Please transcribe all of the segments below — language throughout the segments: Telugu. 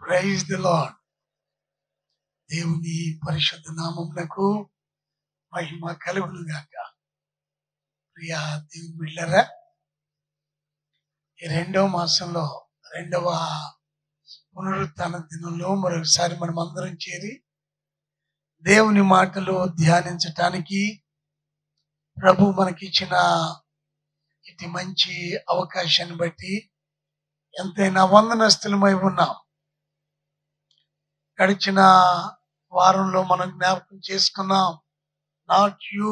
Praise the lord. దేవుని పరిశుద్ధ నామమునకు మహిమ కలుగును గాక. ప్రియా దేవుని బిడ్డలారా, ఈ రెండవ మాసంలో రెండవ పునరుత్థాన దినంలో మరొకసారి మనం అందరం చేరి దేవుని మాటలు ధ్యానించటానికి ప్రభు మనకిచ్చిన ఇటు మంచి అవకాశాన్ని బట్టి ఎంతైనా వందనస్తులమై ఉన్నాం. గడిచిన వారంలో మనం జ్ఞాపకం చేసుకున్నాం, నాట్ యూ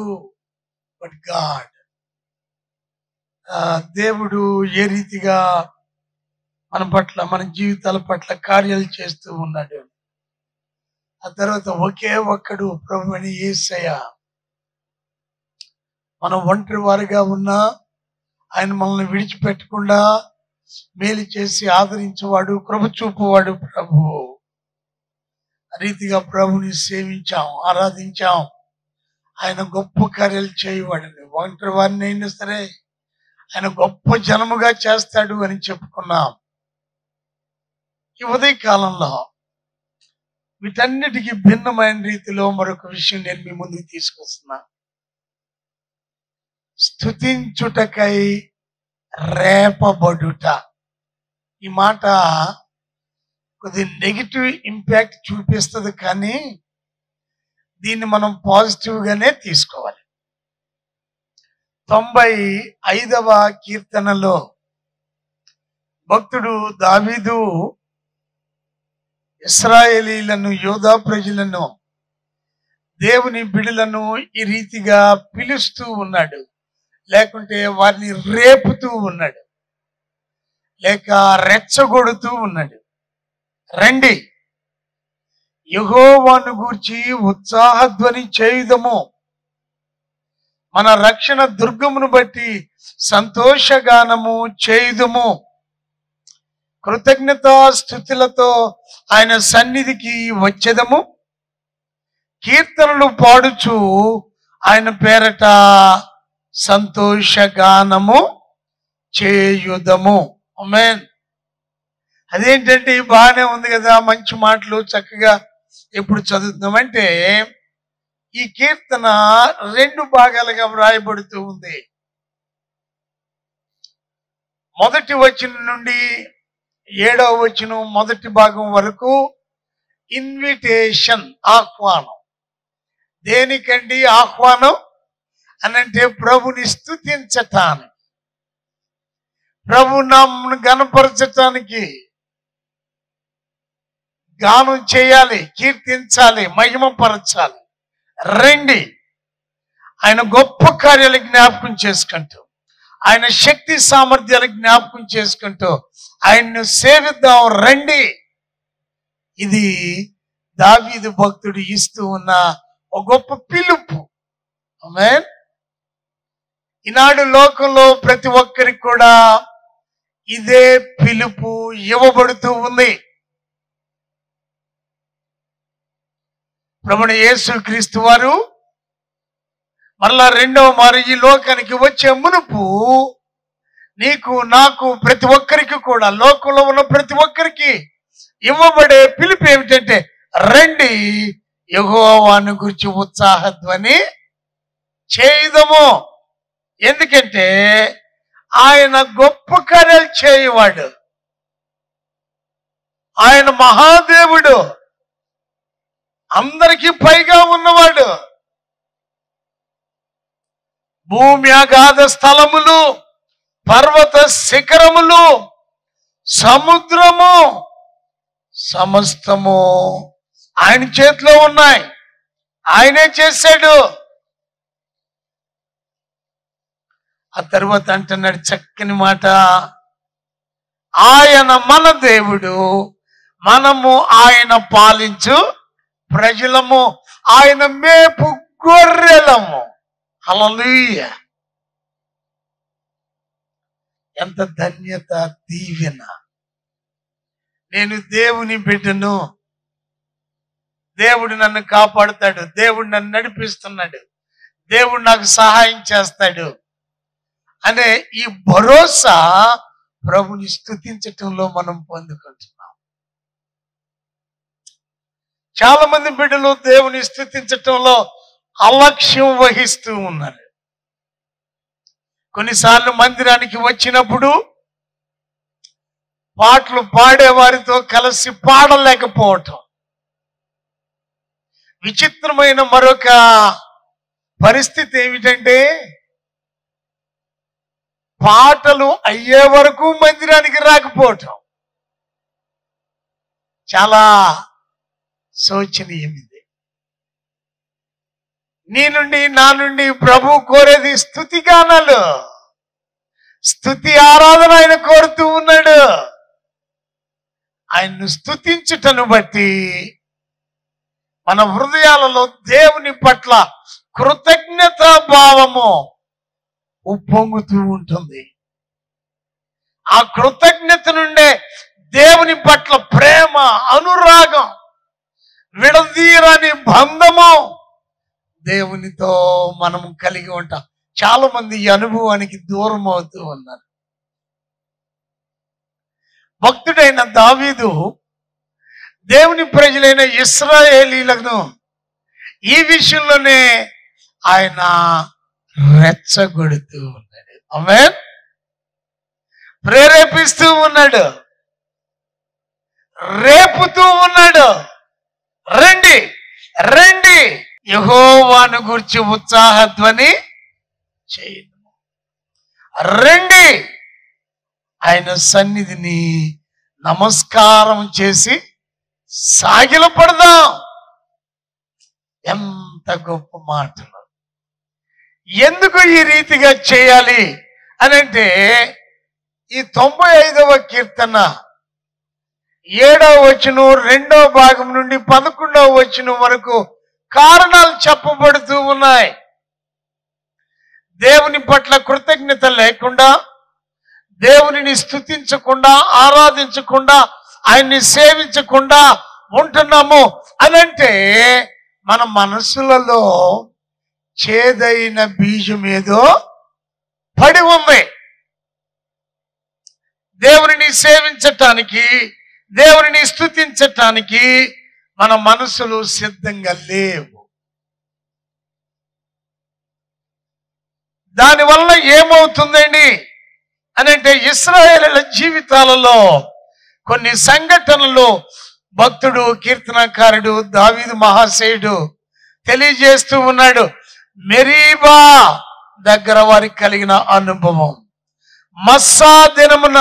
బట్ గాడ్. దేవుడు ఏ రీతిగా మన పట్ల, మన జీవితాల పట్ల కార్యాలు చేస్తూ ఉన్నాడు. ఆ తర్వాత ఒకే ఒక్కడు ప్రభు అని యేసయ్య. మనం ఒంటరి వారిగా ఉన్నా ఆయన మనల్ని విడిచిపెట్టకుండా మేలు చేసి ఆదరించేవాడు, కృప చూపువాడు ప్రభు. ఆ రీతిగా ప్రభుని సేవించాం, ఆరాధించాం. ఆయన గొప్ప కార్యాలు చేయవాడని, ఒంటరి వారిని అయినా సరే ఆయన గొప్ప జనముగా చేస్తాడు అని చెప్పుకున్నాం. ఈ ఉదయ కాలంలో వీటన్నిటికీ భిన్నమైన రీతిలో మరొక విషయం నేను మీ ముందుకు తీసుకొస్తున్నా. స్తుతించుటకై రేపబడుట. ఈ మాట కొద్ది నెగిటివ్ ఇంపాక్ట్ చూపిస్తుంది, కానీ దీన్ని మనం పాజిటివ్ గానే తీసుకోవాలి. 95వ కీర్తనలో భక్తుడు దావీదు ఇశ్రాయేలీలను, యోధా ప్రజలను, దేవుని బిడ్డలను ఈ రీతిగా పిలుస్తూ ఉన్నాడు, లేకుంటే వారిని రేపుతూ ఉన్నాడు, లేక రెచ్చగొడుతూ ఉన్నాడు. రండి, యెహోవాను గూర్చి ఉత్సాహధ్వని చేయుదము, మన రక్షణ దుర్గమును బట్టి సంతోషగానము చేయుదము, కృతజ్ఞతా స్తుతులతో ఆయన సన్నిధికి వచ్చేదము, కీర్తనలు పాడుచు ఆయన పేరట సంతోషగానము చేయుదము. ఆమేన్. అదేంటంటే బాగానే ఉంది కదా, మంచి మాటలు చక్కగా ఎప్పుడు చదువుతున్నామంటే, ఈ కీర్తన 2 భాగాలుగా వ్రాయబడుతూ ఉంది. మొదటి వచనం నుండి 7వ వచనం మొదటి భాగం వరకు ఇన్విటేషన్, ఆహ్వానం. దేనికండి ఆహ్వానం అనంటే ప్రభుని స్తుతించటానికి, ప్రభు నామమును గణపరచటానికి, గానం చేయాలి, కీర్తించాలి, మహిమపరచాలి. రండి, ఆయన గొప్ప కార్యాలు జ్ఞాపకం చేసుకుంటూ, ఆయన శక్తి సామర్థ్యాలు జ్ఞాపకం చేసుకుంటూ ఆయన్ను సేవిద్దాం రండి. ఇది దావీదు భక్తుడు ఇస్తూ ఉన్న ఒక గొప్ప పిలుపు. ఆమేన్. ఈనాడు లోకంలో ప్రతి ఒక్కరికి కూడా ఇదే పిలుపు ఇవ్వబడుతూ ఉంది. ప్రభువైన యేసుక్రీస్తు వారు మరలా రెండవ మారు ఈ లోకానికి వచ్చే మునుపు నీకు, నాకు, ప్రతి ఒక్కరికి కూడా, లోకంలో ఉన్న ప్రతి ఒక్కరికి ఇవ్వబడే పిలుపు ఏమిటంటే, రండి, యెహోవాను గురించి ఉత్సాహధ్వని చేయుదము. ఎందుకంటే ఆయన గొప్ప కార్యాలు చేయవాడు, ఆయన మహాదేవుడు, అందరికీ పైగా ఉన్నవాడు. భూమి అగాధ స్థలములు, పర్వత శిఖరములు, సముద్రము, సమస్తము ఆయన చేతిలో ఉన్నాయి. ఆయనే చేశాడు. ఆ తర్వాత అంటున్నాడు చక్కని మాట, ఆయన మన దేవుడు, మనము ఆయన పాలించు ప్రజలము, ఆయన మేపు గొర్రెలము. హల్లెలూయా. ఎంత ధన్యత, దీవెన. నేను దేవుని బిడ్డను, దేవుడు నన్ను కాపాడుతాడు, దేవుడు నన్ను నడిపిస్తున్నాడు, దేవుడు నాకు సహాయం చేస్తాడు అనే ఈ భరోసా ప్రభుని స్తుతించటంలో మనం పొందుకుంటున్నాం. చాలా మంది బిడ్డలు దేవుని స్తుతించటంలో అలక్ష్యం వహిస్తూ ఉన్నారు. కొన్నిసార్లు మందిరానికి వచ్చినప్పుడు పాటలు పాడే వారితో కలిసి పాడలేకపోవటం. విచిత్రమైన మరొక పరిస్థితి ఏమిటంటే, పాటలు అయ్యే వరకు మందిరానికి రాకపోవటం. చాలా శోచనీయం ఇది. నీ నుండి నా నుండి ప్రభు కోరేది స్తుతి గానాలు, స్తుతి ఆరాధన ఆయన కోరుతూ ఉన్నాడు. ఆయన్ను స్తుతించుటను బట్టి మన హృదయాలలో దేవుని పట్ల కృతజ్ఞతా భావము ఉప్పొంగుతూ ఉంటుంది. ఆ కృతజ్ఞత నుండే దేవుని పట్ల ప్రేమ, అనురాగం, విడదీరని బంధము దేవునితో మనం కలిగి ఉంటాం. చాలా మంది ఈ అనుభవానికి దూరం అవుతూ ఉన్నారు. భక్తుడైన దావీదు దేవుని ప్రజలైన ఇశ్రాయేలీలను ఈ విషయంలోనే ఆయన రెచ్చగొడుతూ ఉన్నాడు. ఆమేన్. ప్రేరేపిస్తూ ఉన్నాడు, రేపుతూ ఉన్నాడు. రండి రండి, యెహోవాను గూర్చి ఉత్సాహధ్వని చేయండి. రండి, ఆయన సన్నిధిని నమస్కారం చేసి సాగిలపడదాం. ఎంత గొప్ప మాటలు! ఎందుకు ఈ రీతిగా చేయాలి అని అంటే, ఈ 95వ కీర్తన 7వ వచనం 2వ భాగం నుండి 11వ వచనం వరకు కారణాలు చెప్పబడుతూ ఉన్నాయి. దేవుని పట్ల కృతజ్ఞత లేకుండా, దేవునిని స్తుతించకుండా, ఆరాధించకుండా, ఆయన్ని సేవించకుండా ఉంటున్నాము అనంటే మన మనసులలో చేదైన బీజం ఏదో పడి ఉంది. దేవునిని సేవించటానికి, దేవునిని స్తుతించటానికి మన మనసులు సిద్ధంగా లేవు. దానివల్ల ఏమవుతుందండి అని అంటే, ఇశ్రాయేలీయుల జీవితాలలో కొన్ని సంఘటనలు భక్తుడు, కీర్తనకారుడు దావీదు మహాశయుడు తెలియజేస్తూ ఉన్నాడు. మెరీబా దగ్గర వారికి కలిగిన అనుభవం, మస్సా దినమున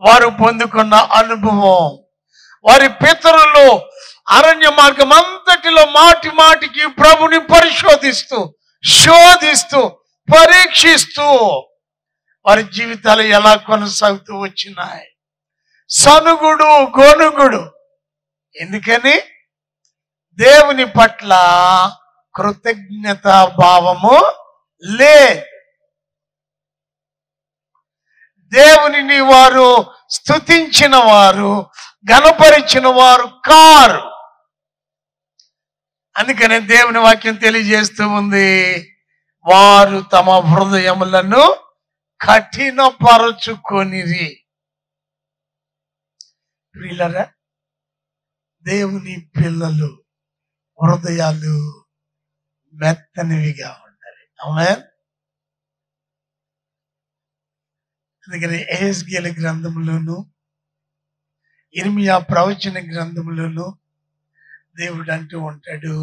వారు పొందుకున్న అనుభవం, వారి పితరులు అరణ్య మార్గం అంతటిలో మాటి మాటికి ప్రభుని పరిశోధిస్తూ, శోధిస్తూ, పరీక్షిస్తూ వారి జీవితాలు ఎలా కొనసాగుతూ వచ్చినాయి. సనుగుడు, గొనుగుడు. ఎందుకని? దేవుని పట్ల కృతజ్ఞతా భావము లేదు. దేవునిని వారు స్తుతించిన వారు, ఘనపరిచిన వారు కారు. అందుకనే దేవుని వాక్యం తెలియజేస్తూ ఉంది, వారు తమ హృదయములను కఠినపరచుకొనిరి. ప్రియులారా, దేవుని పిల్లలు హృదయాలు మెత్తనివిగా ఉండాలి. ఆమేన్. అందుకని యెహెజ్కేలు గ్రంథంలోను, ఇర్మియా ప్రవచన గ్రంథంలోను దేవుడు అంటూ ఉంటాడు,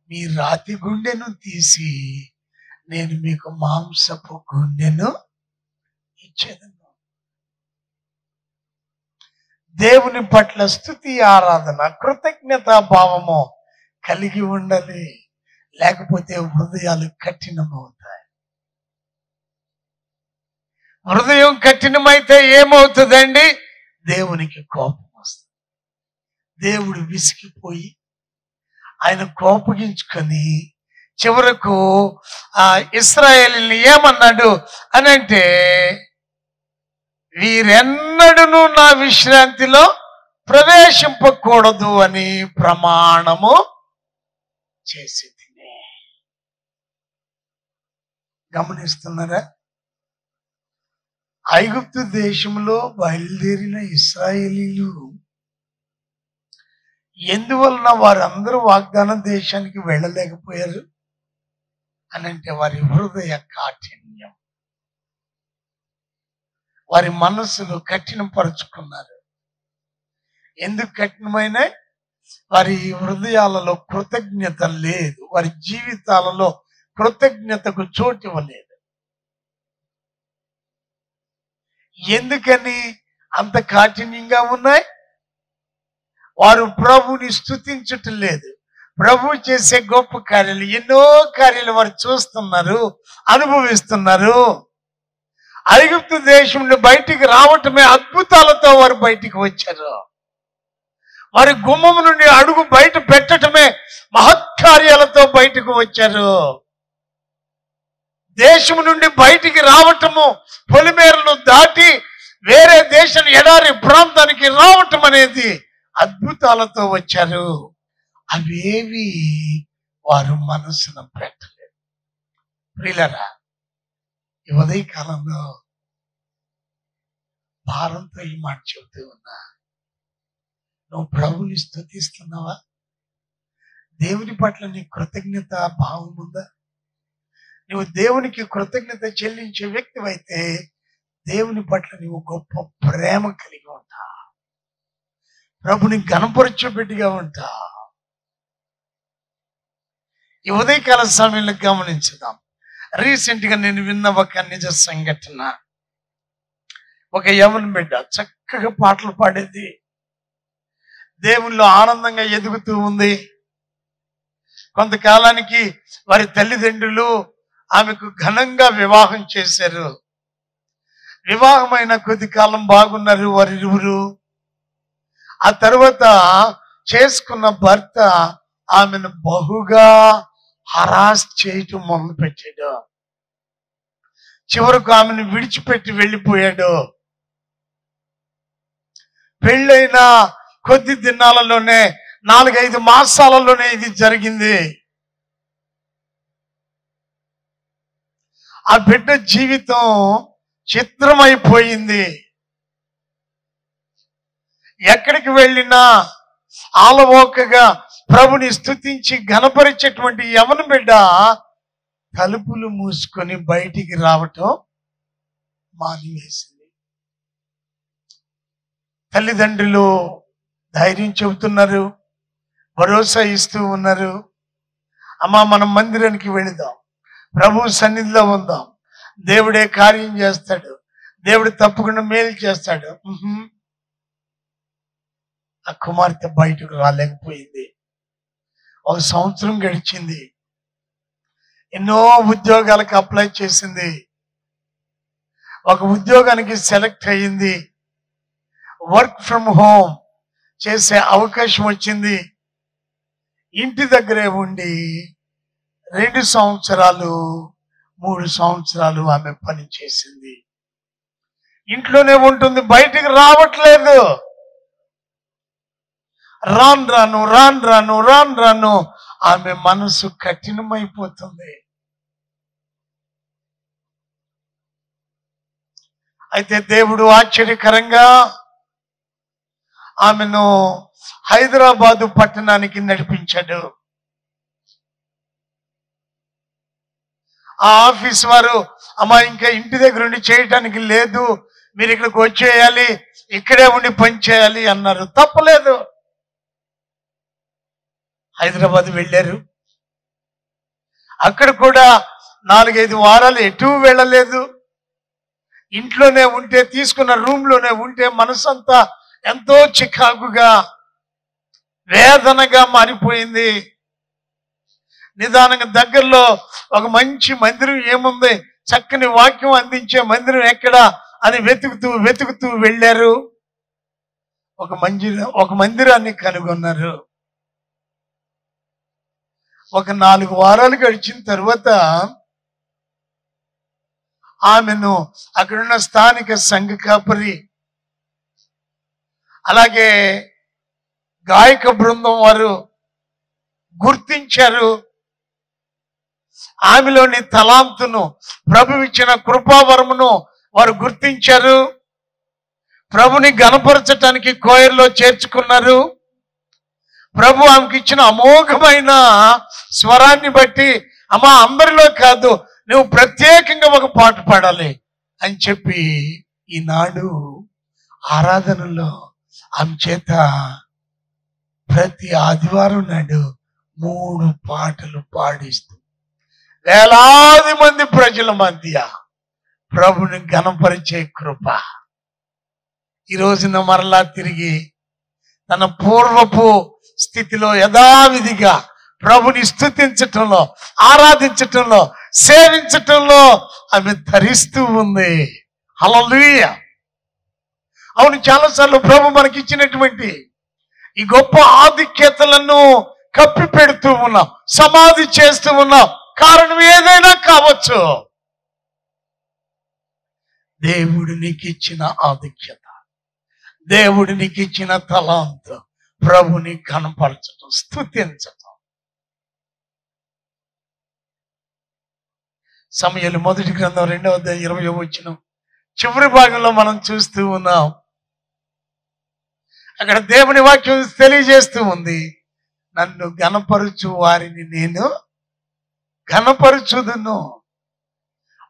మీ రాతి గుండెను తీసి నేను మీకు మాంసపు గుండెను ఇచ్చేదను. దేవుని పట్ల స్తుతి, ఆరాధన, కృతజ్ఞతా భావము కలిగి ఉండాలి. లేకపోతే హృదయాలు కఠినమవుతాయి. హృదయం కఠినమైతే ఏమవుతుందండి? దేవునికి కోపం వస్తుంది. దేవుడు విసిగిపోయి ఆయన కోపగించుకొని చివరకు ఆ ఇశ్రాయేలీయుల్ని ఏమన్నాడు అని అంటే, వీరెన్నడూ నా విశ్రాంతిలో ప్రవేశింపకూడదు అని ప్రమాణము చేసి తినే. గమనిస్తున్నారా? ఐగుప్తు దేశంలో బయలుదేరిన ఇశ్రాయేలీయులు ఎందువలన వారందరూ వాగ్దాన దేశానికి వెళ్ళలేకపోయారు అని అంటే వారి హృదయ కాఠిన్యం, వారి మనస్సులు కఠినపరుచుకున్నారు. ఎందుకు కఠినమైన? వారి హృదయాలలో కృతజ్ఞత లేదు, వారి జీవితాలలో కృతజ్ఞతకు చోటు ఇవ్వలేదు. ఎందుకని అంత కాఠిన్యంగా ఉన్నాయి? వారు ప్రభుని స్తుతించటం లేదు. ప్రభు చేసే గొప్ప కార్యాలు, ఎన్నో కార్యాలు వారు చూస్తున్నారు, అనుభవిస్తున్నారు. ఐగుప్తు దేశం నుండి బయటికి రావటమే అద్భుతాలతో వారు బయటికి వచ్చారు. వారి గుమ్మం నుండి అడుగు బయట పెట్టటమే మహత్కార్యాలతో బయటకు వచ్చారు. దేశం నుండి బయటికి రావటము, పొలిమేరను దాటి వేరే దేశం ఎడారి ప్రాంతానికి రావటం అనేది అద్భుతాలతో వచ్చారు. అవేవి వారు మనసును పెట్టలేదు. ప్రియులారా, ఈ ఉదయ కాలంలో భారంతో ఈ మాట చెబుతూ ఉన్నా. నువ్వు ప్రభుని స్తుతిస్తున్నావా? దేవుని పట్ల నీ కృతజ్ఞత భావం ఉందా? నువ్వు దేవునికి కృతజ్ఞత చెల్లించే వ్యక్తివైతే దేవుని పట్ల నువ్వు గొప్ప ప్రేమ కలిగి ఉంటా, ప్రభుని గణపరిచే బిడ్డగా ఉంటా. ఈ ఉదయకాల సమయంలో గమనించుదాం. రీసెంట్ గా నేను విన్న ఒక నిజ సంఘటన. ఒక యవన బిడ్డ చక్కగా పాటలు పాడేది, దేవుల్లో ఆనందంగా ఎదుగుతూ ఉంది. కొంతకాలానికి వారి తల్లిదండ్రులు ఆమెకు ఘనంగా వివాహం చేశారు. వివాహమైన కొద్ది కాలం బాగున్నారు వారిరువురు. ఆ తర్వాత చేసుకున్న భర్త ఆమెను బహుగా హరాస్ చేయటం మొదలు పెట్టాడు. చివరకు ఆమెను విడిచిపెట్టి వెళ్ళిపోయాడు. పెళ్ళైన కొద్ది దినాలలోనే, 4-5 మాసాలలోనే ఇది జరిగింది. ఆ బిడ్డ జీవితం చిత్రమైపోయింది. ఎక్కడికి వెళ్ళినా ఆలవోకగా ప్రభుని స్తుతించి ఘనపరిచేటువంటి యవన బిడ్డ తలుపులు మూసుకొని బయటికి రావటం మానివేసింది. తల్లిదండ్రులు ధైర్యం చెబుతున్నారు, భరోసా ఇస్తూ ఉన్నారు. అమ్మా, మనం మందిరానికి వెళదాం, ప్రభు సన్నిధిలో ఉందాం, దేవుడే కార్యం చేస్తాడు, దేవుడు తప్పకుండా మేలు చేస్తాడు. ఆ కుమార్తె బయటకు రాలేకపోయింది. 1 సంవత్సరం గడిచింది. ఎన్నో ఉద్యోగాలకు అప్లై చేసింది. ఒక ఉద్యోగానికి సెలెక్ట్ అయ్యింది. వర్క్ ఫ్రమ్ హోమ్ చేసే అవకాశం వచ్చింది. ఇంటి దగ్గరే ఉండి 2 సంవత్సరాలు 3 సంవత్సరాలు ఆమె పని చేసింది. ఇంట్లోనే ఉంటుంది, బయటికి రావట్లేదు. రాను ఆమె మనసు కఠినమైపోతుంది. అయితే దేవుడు ఆశ్చర్యకరంగా ఆమెను హైదరాబాదు పట్టణానికి నడిపించాడు. ఆ ఆఫీస్ వారు, అమ్మా ఇంకా ఇంటి దగ్గర ఉండి చేయటానికి లేదు, మీరు ఇక్కడికి వచ్చేయాలి, ఇక్కడే ఉండి పని చేయాలి అన్నారు. తప్పలేదు. హైదరాబాద్ వెళ్ళారు. అక్కడ కూడా 4-5 వారాలు ఎటూ వెళ్ళలేదు. ఇంట్లోనే ఉంటే, తీసుకున్న రూమ్ లోనే ఉంటే మనసంతా ఎంతో చికాకుగా, వేదనగా మారిపోయింది. నిదానంగా దగ్గరలో ఒక మంచి మందిరం ఏముంది, చక్కని వాక్యం అందించే మందిరం ఎక్కడా అని వెతుకుతూ వెళ్ళారు. ఒక మందిరాన్ని కనుగొన్నారు. ఒక 4 వారాలు గడిచిన తర్వాత ఆమెను అక్కడున్న స్థానిక సంఘ కాపరి, అలాగే గాయక బృందం వారు గుర్తించారు. ఆమెలోని తలాంతును, ప్రభు ఇచ్చిన కృపావరమును వారు గుర్తించారు. ప్రభుని గణపరచటానికి కోయర్లో చేర్చుకున్నారు. ప్రభు ఆమెకి ఇచ్చిన అమోఘమైన స్వరాన్ని బట్టి, అమ్మా అందరిలో కాదు, నువ్వు ప్రత్యేకంగా ఒక పాట పాడాలి అని చెప్పి ఈనాడు ఆరాధనలో ఆమె చేత ప్రతి ఆదివారం నాడు 3 పాటలు పాడిస్తూ వేలాది మంది ప్రజల మధ్య ప్రభుని ఘనపరిచే కృప ఈ రోజున మరలా తిరిగి తన పూర్వపు స్థితిలో యథావిధిగా ప్రభుని స్తుతించటంలో, ఆరాధించటంలో, సేవించటంలో ఆమె ధరిస్తూ ఉంది. హల్లెలూయా. అవును, చాలాసార్లు ప్రభు మనకిచ్చినటువంటి ఈ గొప్ప ఆధిక్యతలను కప్పి పెడుతూ ఉన్నాం, సమాధి చేస్తూ ఉన్నాం. కారణం ఏదైనా కావచ్చు. దేవుడు నీకు ఇచ్చిన ఆధిక్యత, దేవుడు నీకు ఇచ్చిన తలాంతు, ప్రభుని కనపరచటం, స్తుతించటం. సమూయేలు మొదటి గ్రంథం 2వ అధ్యాయం 20వ వచనం చివరి భాగంలో మనం చూస్తూ ఉన్నాం. అక్కడ దేవుని వాక్యం తెలియజేస్తూ ఉంది, నన్ను ఘనపరచు వారిని నేను ఘనపరచుదును.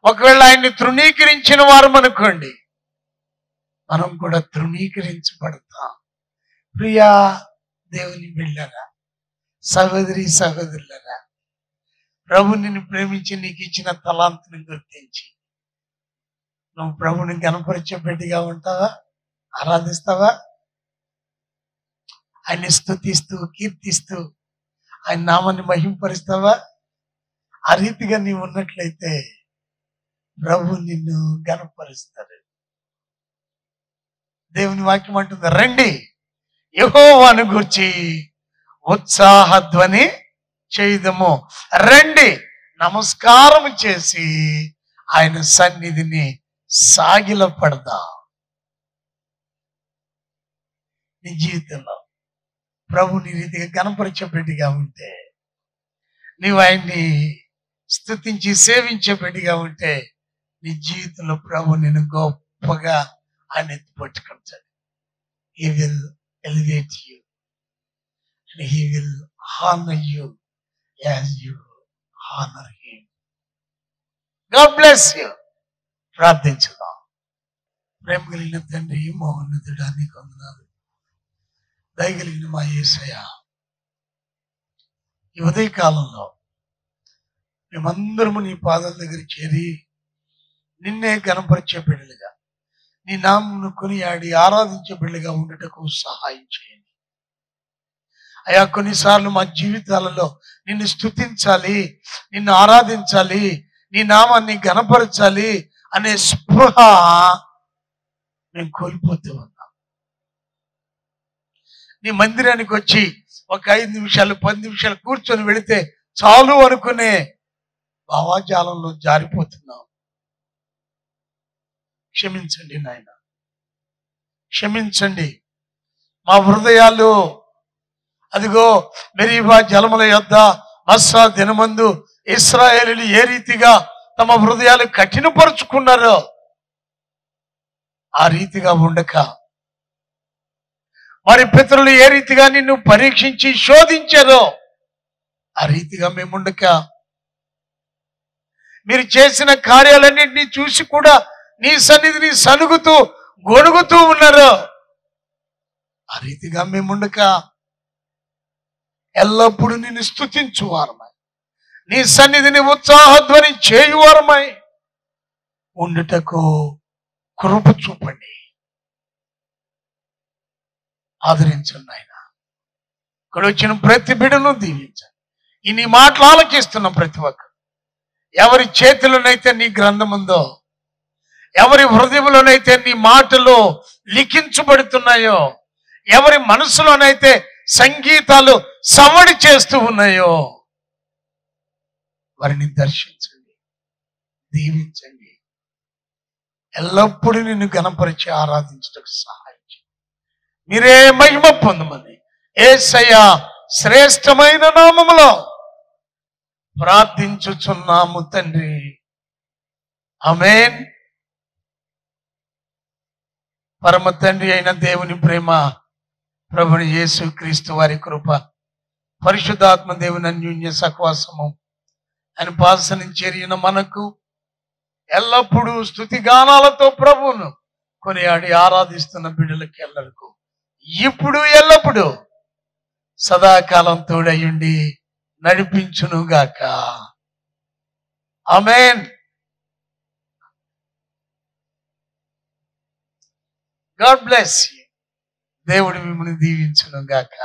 ఒకవేళ ఆయన్ని తృణీకరించిన వారు అనుకోండి, మనం కూడా తృణీకరించబడతాం. ప్రియా దేవుని బిడ్డలారా, సహోదరి సహోదరులారా, ప్రభు నిన్ను ప్రేమించి నీకు ఇచ్చిన తలాంతుని గుర్తించి నువ్వు ప్రభుని ఘనపరిచే బిడ్డగా ఉంటావా? ఆరాధిస్తావా? ఆయన్ని స్తుతిస్తూ, కీర్తిస్తూ ఆయన నామాన్ని మహింపరుస్తావా? ఆ రీతిగా నీవు ఉన్నట్లయితే ప్రభు నిన్ను ఘనపరుస్తాడు. దేవుని వాక్యం అంటుంది, రండి యెహోవాను గూర్చి ఉత్సాహధ్వని చేయుదము, రండి నమస్కారం చేసి ఆయన సన్నిధిని సాగిలపడదాం. నీ జీవితంలో ప్రభుని రీతిగా ఘనపరిచే బిడ్డగా ఉంటే, నీవు ఆయన్ని స్తుతించి సేవించే బిడ్డగా ఉంటే, నీ జీవితంలో ప్రభు నిన్ను గొప్పగా ఆయన ఎత్తి పట్టుకుంటాడు. He will elevate you and he will honor you as you honor him. God bless you. ప్రార్థించుదాం. ప్రేమ కలిగిన తండ్రి, మహోన్నతుడా, నీకు వందనాలు. దయగలిగిన మా యేసయ్య, ఈ ఉదయకాలంలో మేమందరము నీ పాదాల దగ్గర చేరి నిన్నే ఘనపరిచే బిడ్డలుగా, నీ నామమును కొనియాడి ఆరాధించే బిడ్డలుగా ఉండటకు సహాయం చేయండి అయ్యా. కొన్నిసార్లు మా జీవితాలలో నిన్ను స్తుతించాలి, నిన్ను ఆరాధించాలి, నీ నామాన్ని ఘనపరచాలి అనే స్పృహ మేము కోల్పోతూ ఉన్నాం. నీ మందిరానికి వచ్చి ఒక 5 నిమిషాలు 10 నిమిషాలు కూర్చొని వెళితే చాలు అనుకునే భావాజాలంలో జారిపోతున్నాం. క్షమించండి నాయన, క్షమించండి. మా హృదయాలు అదిగో మెరీబా జలముల యొద్ద మస్సా దినమందు ఇశ్రాయేలీయులు ఏ రీతిగా తమ హృదయాలు కఠినపరుచుకున్నారో ఆ రీతిగా ఉండక, వారి పితరులు ఏ రీతిగా నిన్ను పరీక్షించి శోధించారో ఆ రీతిగా మేముండక, మీరు చేసిన కార్యాలన్నింటినీ చూసి కూడా నీ సన్నిధిని సనుగుతూ గొణుగుతూ ఉన్నారు. ఆ రీతిగా మేముండక ఎల్లప్పుడూ నిన్ను స్తుతించువారమై, నీ సన్నిధిని ఉత్సాహధ్వని చేయువారమై ఉండుటకు కృప చూపండి. ఆదరించండి ఆయన. ఇక్కడ వచ్చిన ప్రతి బిడ్డను దీవించండి. ఈ నీ మాటలు ఆలకిస్తున్న ప్రతి ఒక్కరు, ఎవరి చేతిలోనైతే నీ గ్రంథం ఉందో, ఎవరి హృదయంలోనైతే నీ మాటలు లిఖించబడుతున్నాయో, ఎవరి మనసులోనైతే సంగీతాలు సవడి చేస్తూ ఉన్నాయో వారిని దర్శించండి, దీవించండి. ఎల్లప్పుడూ నిన్ను ఘనపరిచి ఆరాధించడానికి సహాయం చేయండి. మీరే మహిమ పొందమని యేసయ్య శ్రేష్టమైన నామములో ప్రార్థించుచున్నాము తండ్రి. ఆమేన్. పరమ తండ్రి అయిన దేవుని ప్రేమ, ప్రభుని యేసు క్రీస్తు వారి కృప, పరిశుద్ధాత్మ దేవుని అన్యోన్య సహవాసము ఆయన పాదసన్నిధిని చేరిన మనకు ఎల్లప్పుడూ స్తుతిగానాలతో ప్రభువును కొనియాడి ఆరాధిస్తున్న బిడ్డలకి ఎల్లరికూ ఇప్పుడు ఎల్లప్పుడూ సదాకాలం తోడయుండి నడిపించునుగాక. ఆమేన్. God bless you. దేవుడు మిమ్మల్ని దీవించునుగాక.